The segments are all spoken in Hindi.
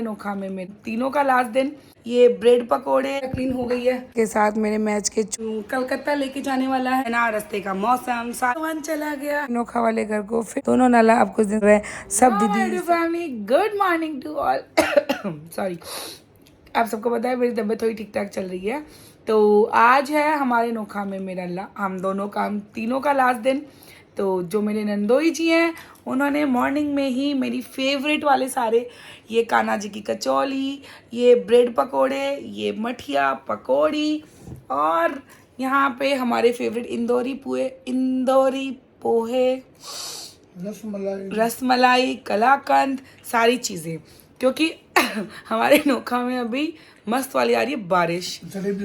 नोखा में मेरे तीनों का लास्ट दिन। ये ब्रेड पकोड़े क्लीन हो गई है के साथ मेरे मैच के कलकत्ता लेके जाने वाला है ना। रास्ते का मौसम सावन चला गया नोखा वाले घर को, फिर दोनों नाला आप कुछ दिन रहे सब दीदी family. Good morning to all. Sorry, आप सबको पता है मेरी तबीयत थोड़ी ठीक ठाक चल रही है। तो आज है हमारे नोखा में मेरा हम दोनों का तीनों का लास्ट दिन। तो जो मेरे नंदोई जी हैं उन्होंने मॉर्निंग में ही मेरी फेवरेट वाले सारे, ये कान्हा जी की कचौली, ये ब्रेड पकोड़े, ये मठिया पकौड़ी, और यहाँ पे हमारे फेवरेट इंदौरी पोहे, रसमलाई कलाकंद, सारी चीज़ें। क्योंकि हमारे नोखा में अभी मस्त वाली आ रही है बारिश, जलेबी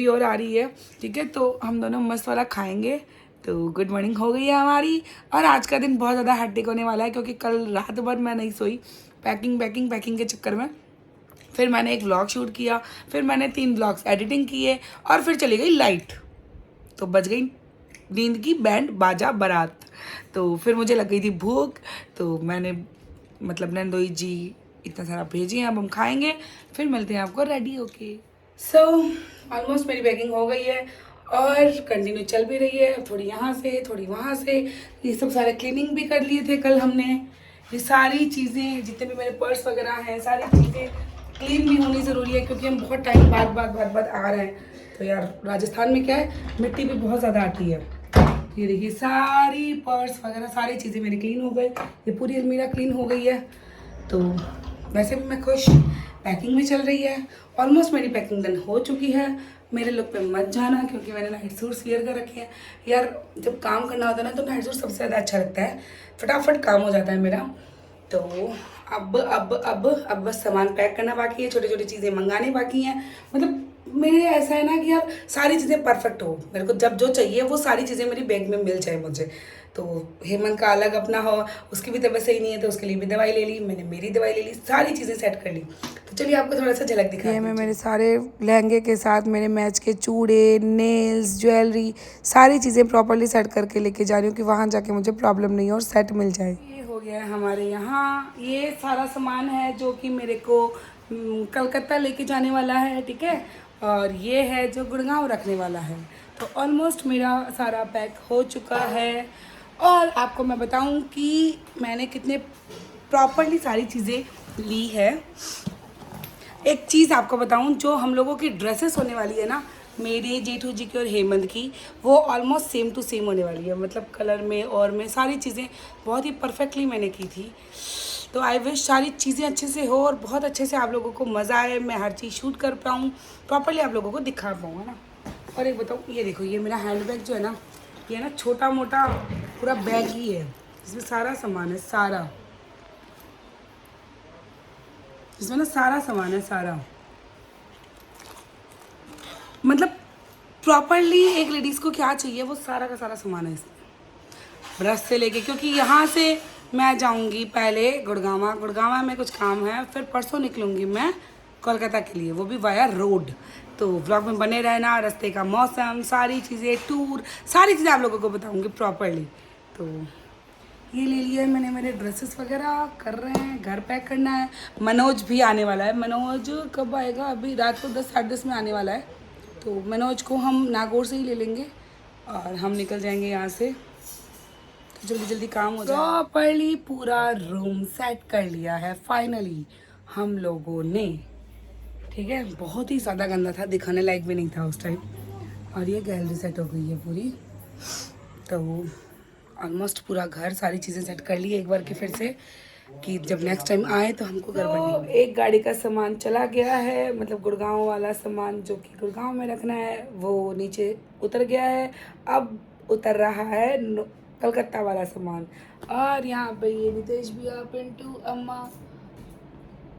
और आ रही है। ठीक है, तो हम दोनों मस्त वाला खाएंगे। तो गुड मॉर्निंग हो गई है हमारी। और आज का दिन बहुत ज़्यादा हेक्टिक होने वाला है क्योंकि कल रात भर मैं नहीं सोई पैकिंग के चक्कर में। फिर मैंने एक व्लॉग शूट किया, फिर मैंने 3 व्लॉग्स एडिटिंग किए, और फिर चली गई लाइट, तो बज गई नींद की बैंड बाजा बारात। तो फिर मुझे लग गई थी भूख, तो मैंने नंदोई जी इतना सारा भेजी हैं, अब हम खाएंगे, फिर मिलते हैं आपको रेडी होके। सो ऑलमोस्ट मेरी पैकिंग हो गई है और कंटिन्यू चल भी रही है, थोड़ी यहाँ से थोड़ी वहाँ से। ये सब सारे क्लीनिंग भी कर लिए थे कल हमने। ये सारी चीज़ें जितने भी मेरे पर्स वगैरह हैं, सारी चीज़ें क्लीन भी होनी ज़रूरी है क्योंकि हम बहुत टाइम बाद आ रहे हैं। तो यार राजस्थान में क्या है, मिट्टी भी बहुत ज़्यादा आती है। ये देखिए सारी पर्स वगैरह सारी चीज़ें मेरी क्लीन हो गई, ये पूरी अलमीरा क्लीन हो गई है। तो वैसे भी मैं खुश, पैकिंग में चल रही है। ऑलमोस्ट मेरी पैकिंग डन हो चुकी है। मेरे लुक पे मत जाना क्योंकि मैंने नाइट सूट्स वेयर कर रखे हैं। यार जब काम करना होता है ना तो नाइट सूट सबसे ज़्यादा अच्छा लगता है, फटाफट काम हो जाता है मेरा। तो अब बस सामान पैक करना बाकी है, छोटी छोटी चीज़ें मंगाने बाकी हैं। मेरे ऐसा है ना कि यार सारी चीज़ें परफेक्ट हो, मेरे को जब जो चाहिए वो सारी चीज़ें मेरी बैग में मिल जाए मुझे। तो हेमंत का अलग अपना हो, उसकी भी तबीयत सही नहीं है तो उसके लिए भी दवाई ले ली, मैंने मेरी दवाई ले ली, सारी चीज़ें सेट कर ली। तो चलिए आपको थोड़ा सा झलक दिखाती हूँ। मैं मेरे सारे लहंगे के साथ मेरे मैच के चूड़े, नेल्स, ज्वेलरी, सारी चीज़ें प्रॉपरली सेट करके लेके जा रही हूँ कि वहाँ जाके मुझे प्रॉब्लम नहीं हो और सेट मिल जाए। ये हो गया है हमारे यहाँ, ये सारा सामान है जो कि मेरे को कलकत्ता लेके जाने वाला है। ठीक है, और ये है जो गुड़गांव रखने वाला है। तो ऑलमोस्ट मेरा सारा पैक हो चुका है। और आपको मैं बताऊं कि मैंने कितने प्रॉपरली सारी चीज़ें ली है। एक चीज़ आपको बताऊं, जो हम लोगों की ड्रेसेस होने वाली है ना, मेरे जेठू जी की और हेमंत की, वो ऑलमोस्ट सेम टू सेम होने वाली है। कलर में और में सारी चीज़ें बहुत ही परफेक्टली मैंने की थी। तो आई विश सारी चीज़ें अच्छे से हो और बहुत अच्छे से आप लोगों को मज़ा आए, मैं हर चीज़ शूट कर पाऊँ, प्रॉपरली आप लोगों को दिखा पाऊँ, है ना। और एक बताऊँ, ये देखो, ये मेरा हैंड बैग जो है ना, ये ना छोटा मोटा पूरा बैग ही है, इसमें सारा सामान है, इसमें ना सारा सामान है, सारा प्रॉपरली एक लेडीज़ को क्या चाहिए वो सारा का सारा सामान है इसमें, ब्रश से लेके। क्योंकि यहाँ से मैं जाऊँगी पहले गुड़गांव में कुछ काम है, फिर परसों निकलूँगी मैं कोलकाता के लिए, वो भी वाया रोड। तो व्लॉग में बने रहना, रास्ते का मौसम, सारी चीज़ें, टूर, सारी चीज़ें आप लोगों को बताऊँगी प्रॉपरली। तो ये ले लिया है मैंने, मेरे ड्रेसेस वगैरह कर रहे हैं, घर पैक करना है। मनोज भी आने वाला है, मनोज कब आएगा, अभी रात को 10 साढ़े 10 में आने वाला है। तो मनोज को हम नागौर से ही ले लेंगे और हम निकल जाएंगे यहाँ से, तो जल्दी जल्दी काम हो जाए। प्रॉपरली पूरा रूम सेट कर लिया है फाइनली हम लोगों ने। ठीक है, बहुत ही ज़्यादा गंदा था, दिखाने लायक भी नहीं था उस टाइम। और ये गैलरी सेट हो गई है पूरी। तो ऑलमोस्ट पूरा घर सारी चीज़ें सेट कर ली एक बार की फिर से, कि जब नेक्स्ट टाइम आए तो हमको गड़बड़ नहीं। एक गाड़ी का सामान चला गया है, गुड़गांव वाला सामान जो कि गुड़गांव में रखना है वो नीचे उतर गया है। अब उतर रहा है कलकत्ता वाला सामान। और यहाँ पे ये नितेश भैया, पिंटू, अम्मा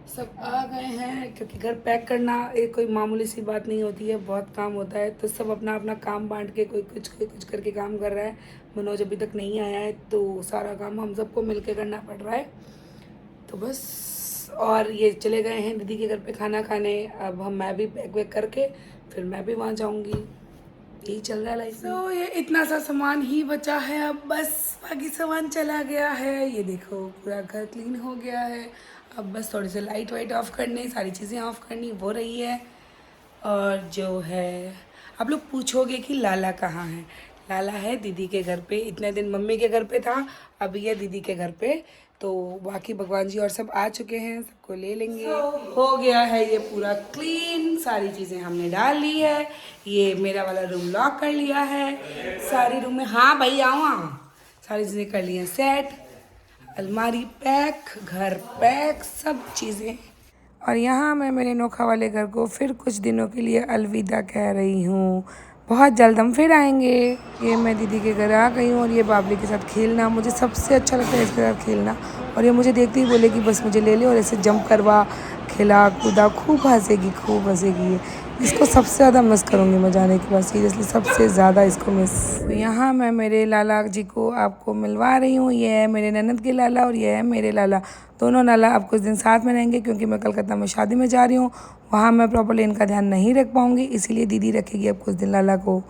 सब आ गए हैं, क्योंकि घर पैक करना एक कोई मामूली सी बात नहीं होती है, बहुत काम होता है। तो सब अपना अपना काम बांट के कोई कुछ करके काम कर रहा है। मनोज अभी तक नहीं आया है तो सारा काम हम सबको मिलके करना पड़ रहा है। तो बस, और ये चले गए हैं दीदी के घर पे खाना खाने। अब मैं भी पैक वैक करके फिर मैं भी वहाँ जाऊँगी। यही चल रहा है लाइफ। तो ये इतना सा सामान ही बचा है, अब बस बाकी सामान चला गया है। ये देखो पूरा घर क्लीन हो गया है। अब बस थोड़ी सी लाइट वाइट ऑफ करनी, सारी चीज़ें ऑफ करनी, वो रही है। और जो है आप लोग पूछोगे कि लाला कहाँ है, लाला है दीदी के घर पे। इतने दिन मम्मी के घर पे था, अभी है दीदी के घर पे। तो बाकी भगवान जी और सब आ चुके हैं, सबको ले लेंगे। हो गया है ये पूरा क्लीन, सारी चीज़ें हमने डाल ली है। ये मेरा वाला रूम लॉक कर लिया है, सारी रूम में, हाँ भाई आओ, सारी चीज़ें कर ली हैं सेट, अलमारी पैक, घर पैक, सब चीज़ें। और यहाँ मैं मेरे नोखा वाले घर को फिर कुछ दिनों के लिए अलविदा कह रही हूँ। बहुत जल्द हम फिर आएंगे। ये मैं दीदी के घर आ गई हूँ और ये बाबली के साथ खेलना मुझे सबसे अच्छा लगता है, इसके साथ खेलना। और ये मुझे देखते ही बोले कि बस मुझे ले ले और ऐसे जंप करवा, खिला कूदा, खूब हंसेगी ये। इसको सबसे ज़्यादा मिस करूँगी मैं जाने के बाद, सीरियसली सबसे ज़्यादा इसको मिस। तो यहाँ मैं मेरे लाला जी को आपको मिलवा रही हूँ। ये है मेरे ननद के लाला और ये है मेरे लाला। दोनों लाला अब कुछ दिन साथ में रहेंगे क्योंकि मैं कलकत्ता में शादी में जा रही हूँ। वहाँ मैं प्रॉपर्ली इनका ध्यान नहीं रख पाऊँगी, इसीलिए दीदी रखेगी अब कुछ दिन लाला को।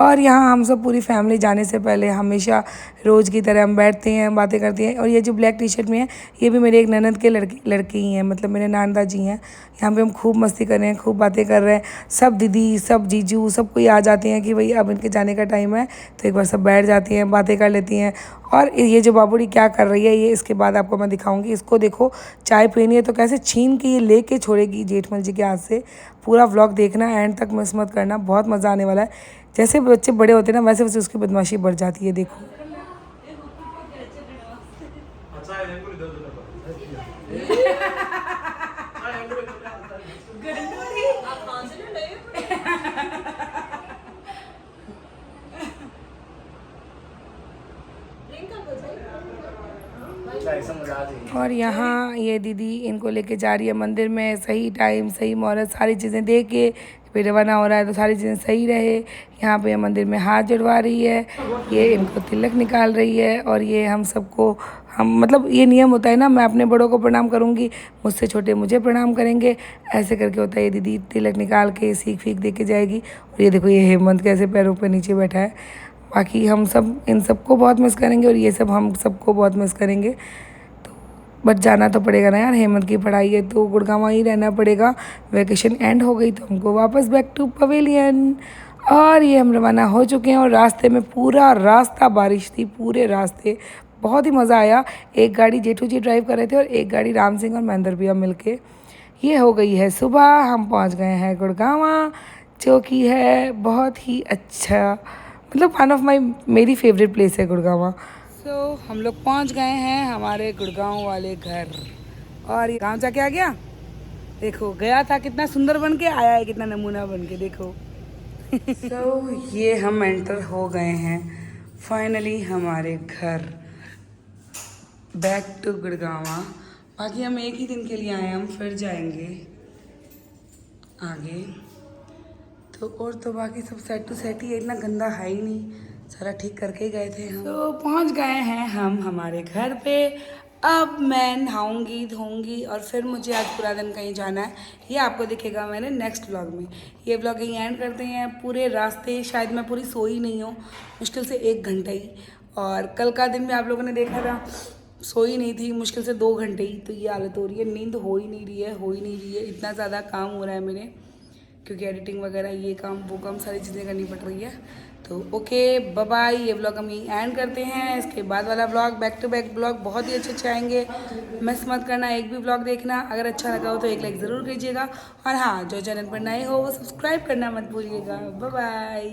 और यहाँ हम सब पूरी फैमिली जाने से पहले हमेशा रोज़ की तरह हम बैठते हैं, बातें करते हैं। और ये जो ब्लैक टी शर्ट में है, ये भी मेरे एक ननद के लड़के ही हैं, मतलब मेरे नानदा जी हैं। यहाँ पे हम खूब मस्ती कर रहे हैं, खूब बातें कर रहे हैं। सब दीदी, सब जीजू, सब कोई आ जाते हैं कि भाई अब इनके जाने का टाइम है, तो एक बार सब बैठ जाती हैं, बातें कर लेती हैं। और ये जो बाबूड़ी क्या कर रही है, ये इसके बाद आपको मैं दिखाऊंगी। इसको देखो, चाय पीनी है तो कैसे छीन के ये लेके छोड़ेगी जेठमल जी के हाथ से। पूरा व्लॉग देखना, एंड तक मिस मत करना, बहुत मज़ा आने वाला है। जैसे बच्चे बड़े होते हैं ना, वैसे वैसे उसकी बदमाशी बढ़ जाती है, देखो। और यहाँ ये दीदी इनको लेके जा रही है मंदिर में, सही टाइम, सही मुहूर्त, सारी चीज़ें देख के फिर रवाना हो रहा है, तो सारी चीज़ें सही रहे। यहाँ पे मंदिर में हाथ जुड़वा रही है, ये इनको तिलक निकाल रही है। और ये हम सबको, हम मतलब ये नियम होता है ना, मैं अपने बड़ों को प्रणाम करूँगी, मुझसे छोटे मुझे प्रणाम करेंगे, ऐसे करके होता है। ये दीदी तिलक निकाल के सीख फीक दे के जाएगी। और ये देखो ये हेमंत कैसे पैरों पे नीचे बैठा है। बाकी हम सब इन सबको बहुत मिस करेंगे और ये सब हम सबको बहुत मिस करेंगे। बट जाना तो पड़ेगा ना यार, हेमंत की पढ़ाई है तो गुड़गांव ही रहना पड़ेगा। वैकेशन एंड हो गई तो हमको वापस बैक टू पवेलियन। और ये हम रवाना हो चुके हैं और रास्ते में पूरा रास्ता बारिश थी, पूरे रास्ते बहुत ही मज़ा आया। एक गाड़ी जेठू जी ड्राइव कर रहे थे और एक गाड़ी राम सिंह और महेंद्र भैया मिल के। ये हो गई है सुबह, हम पहुँच गए हैं गुड़गांव, जो कि है बहुत ही अच्छा, मतलब वन ऑफ मेरी फेवरेट प्लेस है गुड़गांव। तो हम लोग पहुंच गए हैं हमारे गुड़गांव वाले घर। और ये गांव जाके आ गया, देखो गया था कितना सुंदर बन के, आया है कितना नमूना बन के, देखो। तो ये हम एंटर हो गए हैं फाइनली हमारे घर, बैक टू गुड़गांव। बाकी हम एक ही दिन के लिए आए हैं, हम फिर जाएंगे आगे। तो और तो बाकी सब सेट टू सेट ही है, इतना गंदा है ही नहीं, सारा ठीक करके ही गए थे हम। तो पहुंच गए हैं हम हमारे घर पे। अब मैं नहाऊंगी धोऊंगी और फिर मुझे आज पूरा दिन कहीं जाना है, ये आपको दिखेगा मेरे नेक्स्ट व्लॉग में। ये व्लॉग यहीं एंड करते हैं। पूरे रास्ते शायद मैं पूरी सोई नहीं हूँ, मुश्किल से 1 घंटा ही। और कल का दिन में आप लोगों ने देखा था, सोई नहीं थी, मुश्किल से 2 घंटे ही। तो ये हालत हो रही है, नींद हो ही नहीं रही है, इतना ज़्यादा काम हो रहा है मेरे, क्योंकि एडिटिंग वगैरह ये काम वो काम सारी चीज़ें करनी पड़ रही है। तो ओके बाय बाय, ये व्लॉग हम यहीं एंड करते हैं। इसके बाद वाला vlog back to back vlog बहुत ही अच्छे आएंगे, मिस मत करना, एक भी व्लॉग देखना। अगर अच्छा लगा हो तो एक लाइक ज़रूर कीजिएगा। और हाँ, जो चैनल पर नए हो वो सब्सक्राइब करना मत भूलिएगा। Bye bye.